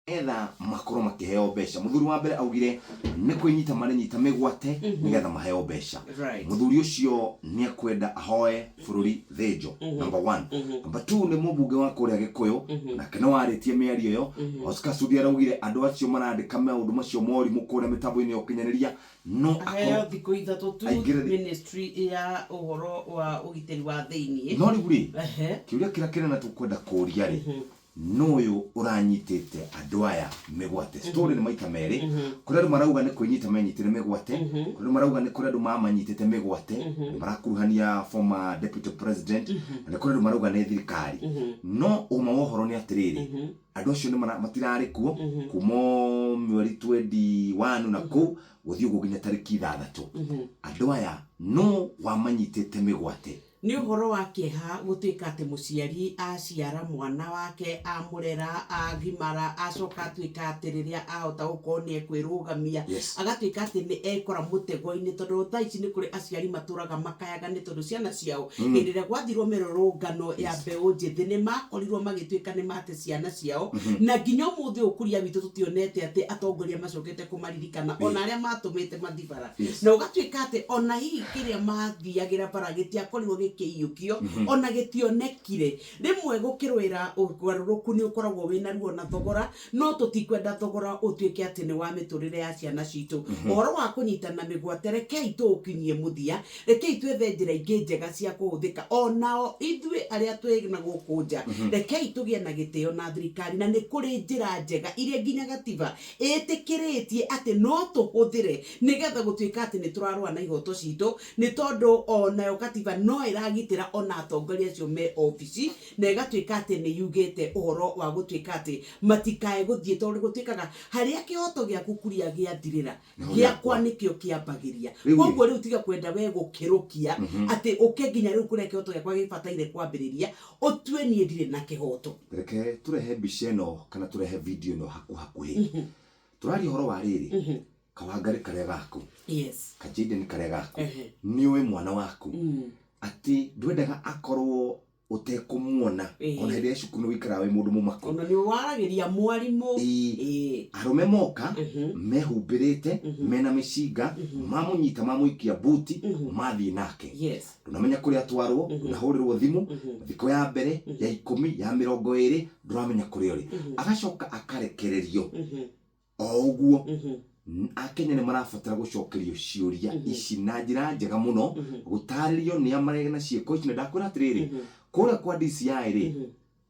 etha makoro makiheo besha muthuri wa mbere augire ni kwinyita marenyita migwate nigetha maheo besha muthuri ucio ni akwenda ahoe bururi thenjo number 1 number 2 ni mubunge wa kuria Gikuyu na kana waritie miario yo Oscar Sudi araugire andu acio marandika maundu macio mori mukure mitambo-ini ukinyaniria no aheo thikũ ithatũ tu ministry ya uhoro wa ugiteri wa thiini no riguri kiuria kira kirena tukwenda kuria ri noyo uranyitete andu aya migwate story ni maita meri kuri andu marauga ni kwinyita menyitire migwate kuri andu marauga ni kuri andu mamanyitete migwate marakuruhania former deputy president na kuri andu marauga ni thirikari no uma wohoro ni atiriri andu acio ni matirari kuo kumo mweri 21 na ku guthio guginya tariki 6 andu aya no wamanyitete migwate ni uhoro wa kieha gutuika ati muciari aciara mwana wake amurera agimara acoka atuika ati riria ahota gukorwo ni ekwirugamia agatuika ati ni ekora mutego-ini tondu thaa ici ni kuri aciari maturaga makayaga ni tondu ciana ciao hindi riria gwathirwo mirurungano ya mbeu njithi ni makorirwo magituika ni mate ciana ciao na nginya umuthi ukuria witu tutionete ati atongoria macokete kumaririkana ona aria matumite mathibara na ugatuika ati ona hihi kiria mathiagira bara gitiakorirwo gikiyukio ona gitionekire rimwe gukirwira ugaruruku ni ukoragwo wina ruo na thogora no tutikwenda thogora utuike ati ni wa miturire ya ciana citu uhoro wa kunyitana migwate rekei tukinyie muthia rekei twethe njira ingi njega cia kuhuthika onao ithue aria twina gukunja rekei tugie na gitio na thirikari na ni kuri njira njega iria nginya gatiba etikiritie ati no tuhuthire nigetha gutuika ati ni turarwa na ihoto citu ni tondu onayo gatiba no iragitira ona atongoria acio me ofisi na igatuika ati ni yugite uhoro wa gutuika ati matikae guthie tondu gutuikaga haria kihoto giaku kuria giathirira giakwa nikio kiambagiria koguo riu tiga kwenda we gukirukia ati ukenginya riu kuria kihoto giakwa gibataire kwambiriria utue nie ndire na kihoto reke turehe mbica ino kana turehe video ino hakuhi turari uhoro wa riri Kawangari karia gaku Kajide ni karia gaku niwe mwana waku ati ndwendaga akorwo utekumuona ona hĩndĩ ĩrĩa cukuru wikara we mundu mumako ona ni waragiria mwarimu arume moka mehumbirite mena micinga mamunyita mamuikia buti mathi nake tunamenya kuri atwarwo nahurirwo thimu thiko ya mbere ya 10 ya 20 nduramenya kuri ori agacoka akarekererio oguo Akenya ni marafatara gucokerio ciuria ici na njira njega muno gutaririo ni amarega cieko ici ndakwira atiriri kuria kwa DCI ri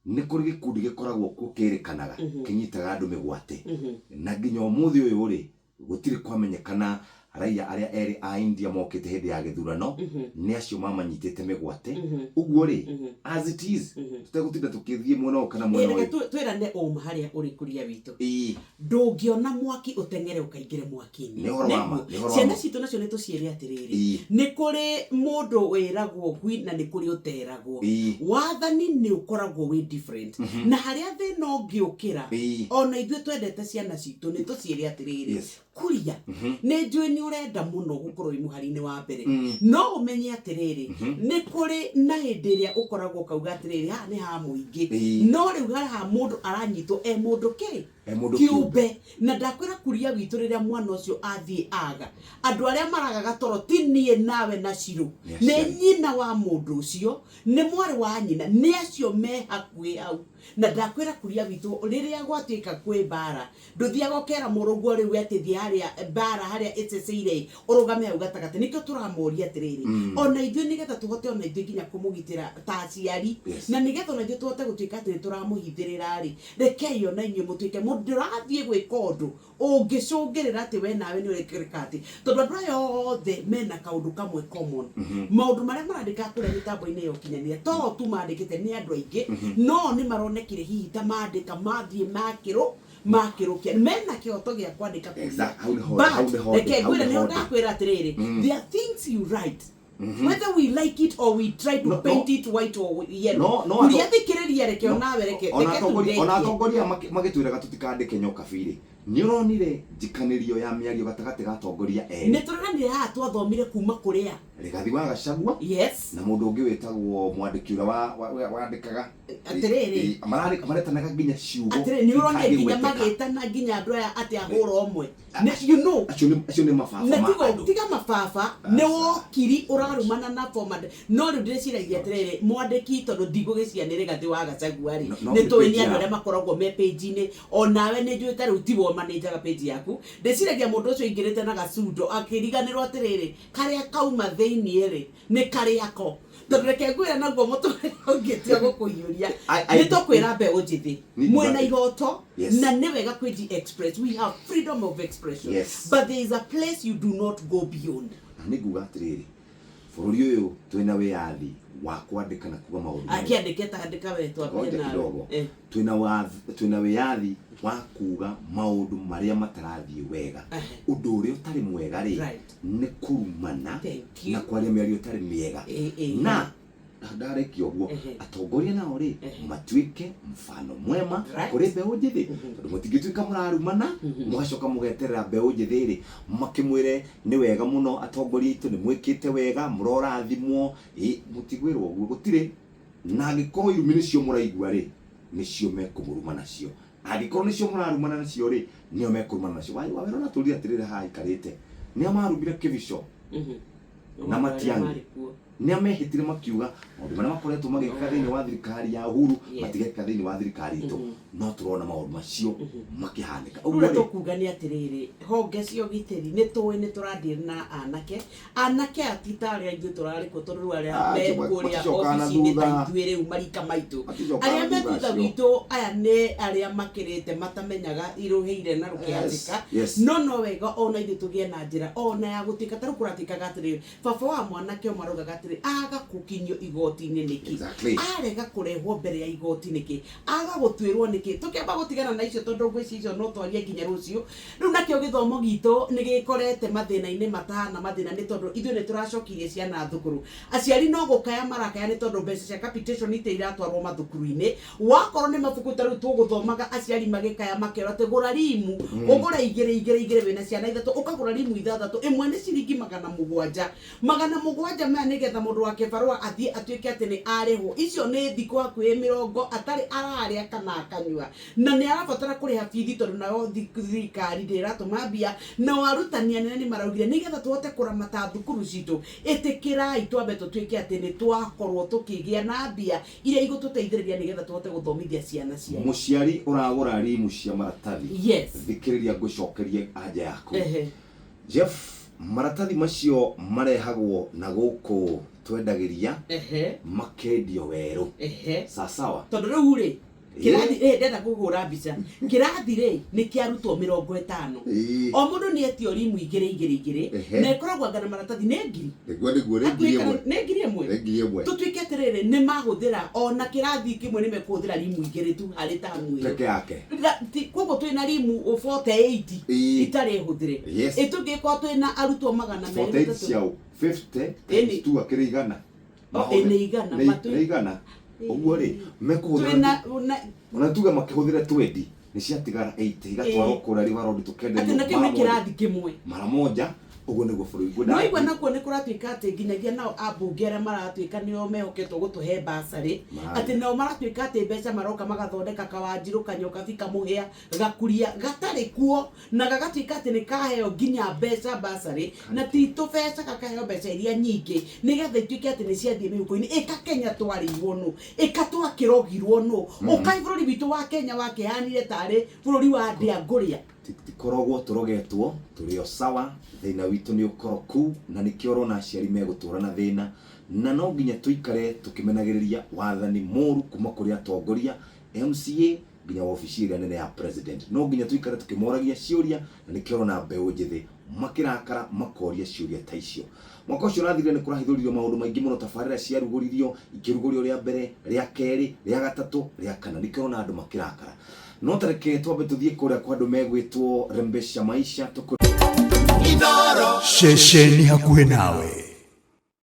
ni kuri gikundi gikoragwo kukirikanaga kinyitaga andu migwate na nginya umuthi uyu ri gutiri kwamenyekana raia aria eri a India mokite hindi ya githurano ni acio mamanyitite migwate uguo ri as it is tutagutinda tukithie muno kana muno twirane haria uri kuria witu ndungiona mwaki utengere ukaingire mwaki-ini ciana citu nacio ni tuciere atiriri ni kuri mundu wiragwo gwi na ni kuri uteragwo wathani ni ukoragwo wi different na haria thina ungiukira ona ithue twendete ciana citu ni tuciere atiriri kuria ni njui ni urenda muno gukorwo imuhari-ini wa mbere no umenye atiriri ni kuri na hindi iria ukoragwo kauga atiriri ha ni ha muingi no riu ha mundu aranyitwo mundu kiumbe na ndakwira kuria witu riria mwana ucio athie aga andu aria maragaga toro tinie nawe na ciru ni nyina wa mundu ucio ni mwari wa nyina ni acio me hakuhi au na ndakwira kuria witu riria gwatuika kwi bara nduthiaga ukera murugo riu ati haria bara haria iceceire urugame au gatagate nikio turamuria atiriri ona ithue nigetha tuhote ona ithue nginya kumugitira ta aciari na nigetha ona ithue tuhote gutuika ati turamuhithirira ri rekei ona inyue mutuike ndirathie gwika undu ungicungirira ati we nawe ni urikirika ati tondu andu aya othe mena kaundu kamwe common maundu maria marandika kuria mitambo-ini ya ukinyaniria to tu mandikite ni andu aingi no ni maronekire hihi ta mandika mathie makirukia mena kihoto gia kwandika kuria reke gwira ni ndakwira atiriri there are things you write whether we like it or we try to paint it white or yellow kuria thikiriria reke onawe reke ona atongoria magitwiraga tutikandike nyoka biri ni uronire njikanirio ya miario gatagati ga atongoria ni turanire ha twathomire kuma kuria Rigathi wa Gachagua na mundu ungi wetagwo mwandiki ura wandikaga atiriri maretanaga nginya ciugo atiriri ni uronye nginya magitana nginya andu aya ati ahura omwe you know acio ni mababa tiga mababa ni wokiri urarumana na format no ri ndiriciragia atiriri mwandiki tondu ndigugicianire Rigathi wa Gachagua ri ni tuini andu aria makoragwo me page ini onawe ni njuite riu tiwo manager page yaku ndiciragia mundu ucio ingirite na gacundo akiriganirwo atiriri karia kauma thĩinĩ rĩ nĩ karĩako tondũ reke ngwĩra naguo mũtũrĩre ũngĩtia gũkũiyũria nĩ tũkwĩra mbeũ njĩthĩ mwĩna ihoto na nĩ wega kwĩji-express. We have freedom of expression, but there is a place you do not go beyond. Nĩ nguga atĩrĩrĩ bũrũri ũyũ twĩna wĩyathi wa kwandĩka na kuga maũndũ akĩandĩka tandĩka we twambie nawe twĩna wĩyathi wa kuga maũndũ marĩa matarathiĩ wega ũndũ ũrĩa ũtarĩ mwega rĩ nĩ kũrumana na kwaria mĩario ĩtarĩ mĩega na ndarĩkia ũguo atongoria nao rĩ matuĩke mfano mwema kũrĩ mbeũ njĩthĩ tondũ mũtingĩtuĩka mũrarumana mũgacoka mũgeterera mbeũ njĩthĩ rĩ makĩmwĩre nĩ wega mũno atongoria aitũ nĩ mwĩkĩte wega mũrorathimwo mũtigwĩrwo ũguo gũtirĩ na angĩkorwo irumi nĩcio mũraigua rĩ nĩcio mekũmũruma nacio angĩkorwo nĩcio mũrarumana nacio rĩ nĩo mekũrumana nacio wawĩra na tũrĩa atĩrĩrĩ haha ikarĩte nĩa marumire Kĩbico na Matiang'i nĩa mehĩtire makiuga maũndũ marĩa makoretwo magĩka thĩinĩ wa thirikari ya Uhuru matigeka thĩinĩ wa thirikari itũ no tũrona maũndũ macio makĩhanĩka ũguo tũkuga nĩ atĩrĩrĩ honge cia ũgitĩri nĩ tũĩ nĩ tũrathiĩ na anake atitarĩ aingĩ tũrarĩkwo tondũ rĩu arĩa me kũrĩa ofici-inĩ ta ithuĩ rĩu marika maitũ arĩa me thutha witũ aya nĩ arĩa makĩrĩte matamenyaga irũhĩire na rũkĩandĩka no wega ona ithuĩ tũgĩe na njĩra ona ya gũtuĩka ta rĩu kũratuĩkaga atĩrĩrĩ baba wa mwanake ũmwe araugaga aga kukinyo igoti-inĩ niki arega kurehwo mbere ya igoti niki aga gutwirwo niki tukiamba gutigana na icio tondu ngwĩci icio no twarie nginya rũciũ rĩu nakĩo gĩthomo gitũ nĩ gĩkorete mathĩna-inĩ matahana mathĩna nĩ tondũ ithuĩ nĩ tũracokirie ciana thukuru aciari no gũkaya marakaya nĩ tondũ mbeca cia capitation itiratwarwo mathukuru-inĩ wakorwo nĩ mabuku ta rĩu tũgũthomaga aciari magĩkaya makĩrwo atĩ gũra rimu ũgũra igĩrĩ wĩna ciana ithatũ ũkagũra rimu ithathatũ ĩmwe nĩ ciringi 700 maya nĩgetha mũndũ wa kĩbarũa athiĩ atuĩke atĩ nĩ arĩhwo icio nĩ thikũ hakuhĩ 20 atarĩ ararĩa kana akanyua na nĩ arabatara kũrĩha bithi tondũ nayo thirikari ndĩratũma mbia na arutani anene nĩ maraugire nĩgetha tũhote kũramata thukuru citũ ĩtĩkĩrai twambe tũtuĩke atĩ nĩ twakorwo tũkĩgĩa na mbia iria igũtũteithĩrĩria nĩgetha tũhote gũthomithia ciana cia mũciari ũragũra rimu cia maratathi thikĩrĩria ngũcokerie anja yaku Jeff maratathi macio marehagwo na gũkũ twendagĩria makendio werũ sawa tondũ rĩu rĩ kĩrathi ndenda kũhũra mbica kĩrathi rĩ nĩ kĩarutwo 50 o mũndũ nĩ etio rimu igĩrĩ na ĩkoragwo ngana maratathi nĩ ngiri ĩmwe tũtuĩke atĩrĩrĩ nĩ mahũthĩra ona kĩrathi kĩmwe nĩ mekũhũthĩra rimu igĩrĩ tu harĩ tamu ĩyo koguo twĩna rimu 48 itarĩ hũthĩre ĩtũngĩkorwo twĩna arutwo 200 50 tu akĩrĩigana igana ũguo rĩ mekũhũthĩra ona tuga makĩhũthĩra 20 nĩ ciatigara 80 igatwarwo kũrĩa River Road tũkenderio mara moja ũguo nĩguo bũrũri ngwenda no igwe nakuo nĩ kũratuĩka atĩ nginyagia nao ambunge arĩa maratuĩka nĩo mehoketwo gũtũhe basarĩ atĩ nao maratuĩka atĩ mbeca maroka magathondeka kawanjirũ kanyoka bikamũhĩa gakuria gatarĩ kuo na gagatuĩka atĩ nĩ kaheo nginya mbeca basarĩ na ti tũbeca gakaheo mbeca iria nyingĩ nĩgetha ituĩke atĩ nĩ ciathiĩ mĩhuko-inĩ ĩka Kenya twarĩirwo nũ ĩka twakĩrogirwo nũ ũkai bũrũri witũ wa Kenya wakĩhanire tarĩ bũrũri wa ndĩa-ngũrĩa tikoragwo tũrogetwo tũrĩ o sawa thĩna witũ nĩ ũkoroku na nĩkĩo ũrona aciari megũtũra na thĩna na no nginya tũikare tũkĩmenagĩrĩria wathani mũru kuma kũrĩ atongoria MCA nginya wabici ĩrĩa nene ya president no nginya tũikare tũkĩmoragia ciũria na nĩkĩo ũrona mbeũ njĩthĩ makĩrakara makoria ciũria ta icio mwaka ũcio ũrathire nĩ kũrahithũririo maũndũ maingĩ mũno tabarĩra ciarugũririo ikĩrugũrio rĩa mbere rĩa kerĩ rĩa gatatũ rĩa kana nĩkĩo ũrona andũ makĩrakara no tareke twambe tũthiĩ kũrĩa kwa andũ megwĩtwo Rembesha Maisha Shesheni hakuhĩ nawe.